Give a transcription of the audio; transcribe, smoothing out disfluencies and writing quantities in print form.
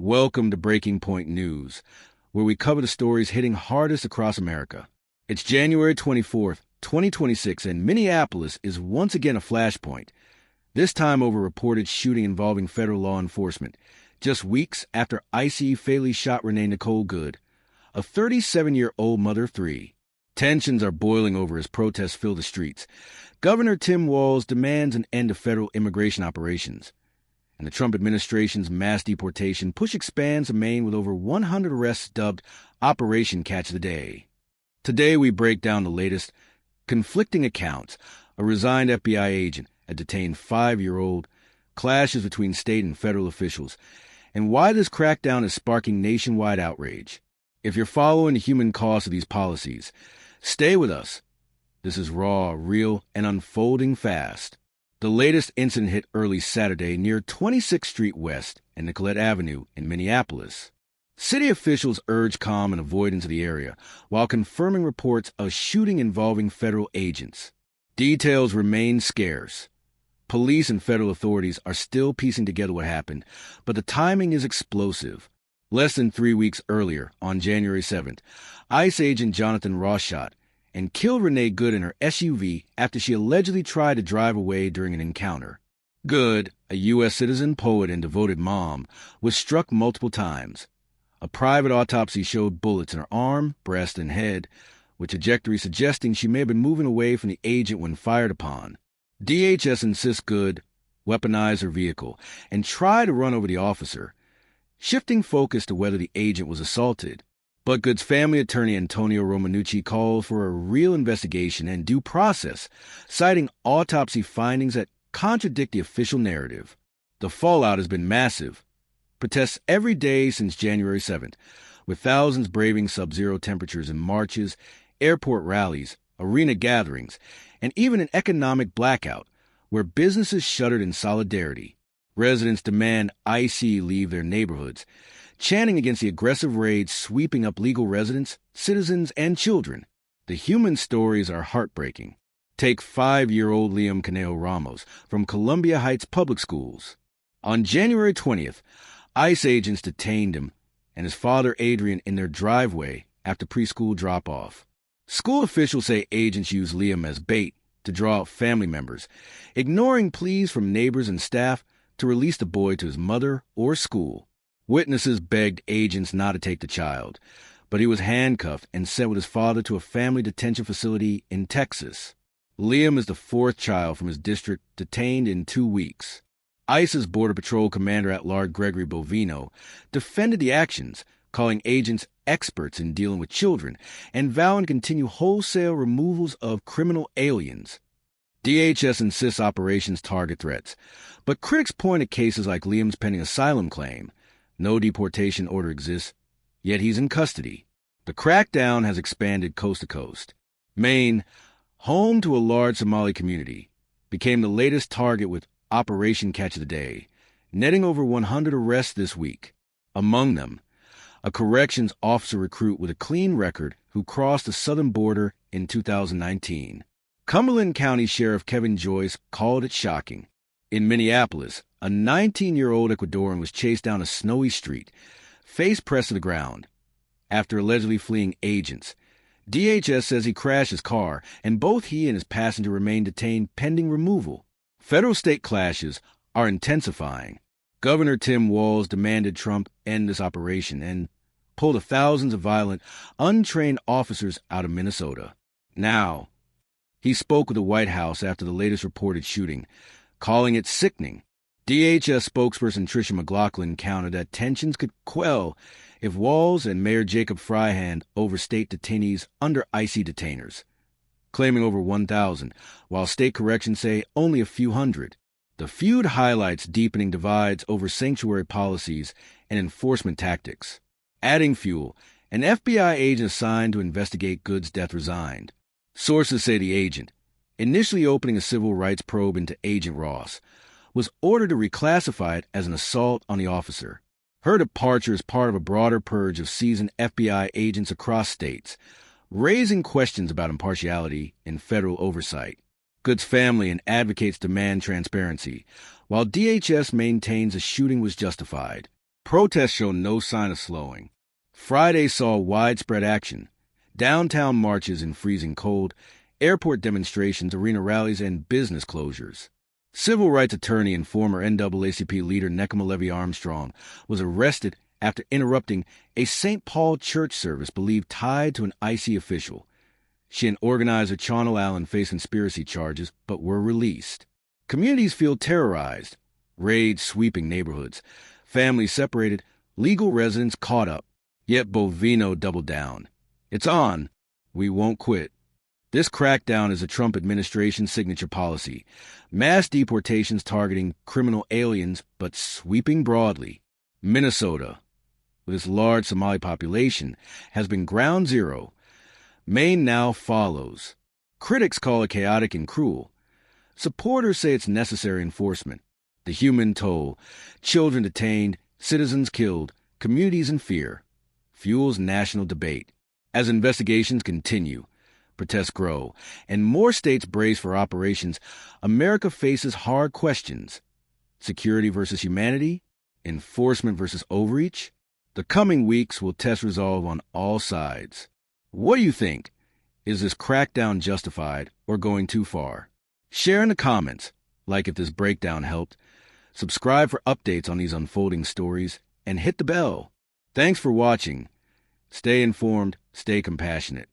Welcome to Breaking Point News, where we cover the stories hitting hardest across America. It's January 24th, 2026, and Minneapolis is once again a flashpoint, this time over a reported shooting involving federal law enforcement, just weeks after ICE fatally shot Renee Nicole Good, a 37-year-old mother of three. Tensions are boiling over as protests fill the streets. Governor Tim Walz demands an end to federal immigration operations, and the Trump administration's mass deportation push expands to Maine with over 100 arrests dubbed Operation Catch the Day. Today we break down the latest conflicting accounts, a resigned FBI agent, a detained 5-year-old, clashes between state and federal officials, and why this crackdown is sparking nationwide outrage. If you're following the human cost of these policies, stay with us. This is raw, real, and unfolding fast. The latest incident hit early Saturday near 26th Street West and Nicollet Avenue in Minneapolis. City officials urged calm and avoidance of the area while confirming reports of shooting involving federal agents. Details remain scarce. Police and federal authorities are still piecing together what happened, but the timing is explosive. Less than 3 weeks earlier, on January 7th, ICE agent Jonathan Ross shot and killed Renee Good in her SUV after she allegedly tried to drive away during an encounter. Good, a U.S. citizen, poet, and devoted mom, was struck multiple times. A private autopsy showed bullets in her arm, breast, and head, with trajectory suggesting she may have been moving away from the agent when fired upon. DHS insists Good weaponized her vehicle and tried to run over the officer, shifting focus to whether the agent was assaulted. But Good's family attorney Antonio Romanucci called for a real investigation and due process, citing autopsy findings that contradict the official narrative. The fallout has been massive. Protests every day since January 7th, with thousands braving sub-zero temperatures in marches, airport rallies, arena gatherings, and even an economic blackout, where businesses shuttered in solidarity. Residents demand ICE leave their neighborhoods, chanting against the aggressive raids sweeping up legal residents, citizens, and children. The human stories are heartbreaking. Take 5-year-old Liam Caneo Ramos from Columbia Heights Public Schools. On January 20th, ICE agents detained him and his father Adrian in their driveway after preschool drop-off. School officials say agents used Liam as bait to draw out family members, ignoring pleas from neighbors and staff to release the boy to his mother or school. Witnesses begged agents not to take the child, but he was handcuffed and sent with his father to a family detention facility in Texas. Liam is the 4th child from his district detained in 2 weeks. ICE's Border Patrol Commander-at-Large Gregory Bovino defended the actions, calling agents experts in dealing with children and vowing to continue wholesale removals of criminal aliens. DHS insists operations target threats, but critics point at cases like Liam's pending asylum claim. No deportation order exists, yet he's in custody. The crackdown has expanded coast to coast. Maine, home to a large Somali community, became the latest target with Operation Catch the Day, netting over 100 arrests this week. Among them, a corrections officer recruit with a clean record who crossed the southern border in 2019. Cumberland County Sheriff Kevin Joyce called it shocking. In Minneapolis, a 19-year-old Ecuadorian was chased down a snowy street, face pressed to the ground, after allegedly fleeing agents. DHS says he crashed his car, and both he and his passenger remain detained pending removal. Federal-state clashes are intensifying. Governor Tim Walz demanded Trump end this operation and pull the thousands of violent, untrained officers out of Minnesota. Now, he spoke with the White House after the latest reported shooting, calling it sickening. DHS spokesperson Tricia McLaughlin countered that tensions could quell if Walz and Mayor Jacob Freihand overstate detainees under ICE detainers, claiming over 1,000, while state corrections say only a few hundred. The feud highlights deepening divides over sanctuary policies and enforcement tactics. Adding fuel, an FBI agent assigned to investigate Good's death resigned. Sources say the agent, initially opening a civil rights probe into Agent Ross, was ordered to reclassify it as an assault on the officer. Her departure is part of a broader purge of seasoned FBI agents across states, raising questions about impartiality and federal oversight. Good's family and advocates demand transparency, while DHS maintains the shooting was justified. Protests show no sign of slowing. Friday saw widespread action. Downtown marches in freezing cold, airport demonstrations, arena rallies, and business closures. Civil rights attorney and former NAACP leader Nekima Levy Armstrong was arrested after interrupting a St. Paul church service believed tied to an ICE official. She and organizer Channel Allen face conspiracy charges but were released. Communities feel terrorized. Raids sweeping neighborhoods. Families separated. Legal residents caught up. Yet Bovino doubled down. It's on. We won't quit. This crackdown is a Trump administration signature policy. Mass deportations targeting criminal aliens, but sweeping broadly. Minnesota, with its large Somali population, has been ground zero. Maine now follows. Critics call it chaotic and cruel. Supporters say it's necessary enforcement. The human toll, children detained, citizens killed, communities in fear, fuels national debate. As investigations continue, protests grow, and more states brace for operations, America faces hard questions. Security versus humanity? Enforcement versus overreach? The coming weeks will test resolve on all sides. What do you think? Is this crackdown justified or going too far? Share in the comments, like if this breakdown helped, subscribe for updates on these unfolding stories, and hit the bell. Thanks for watching. Stay informed, stay compassionate.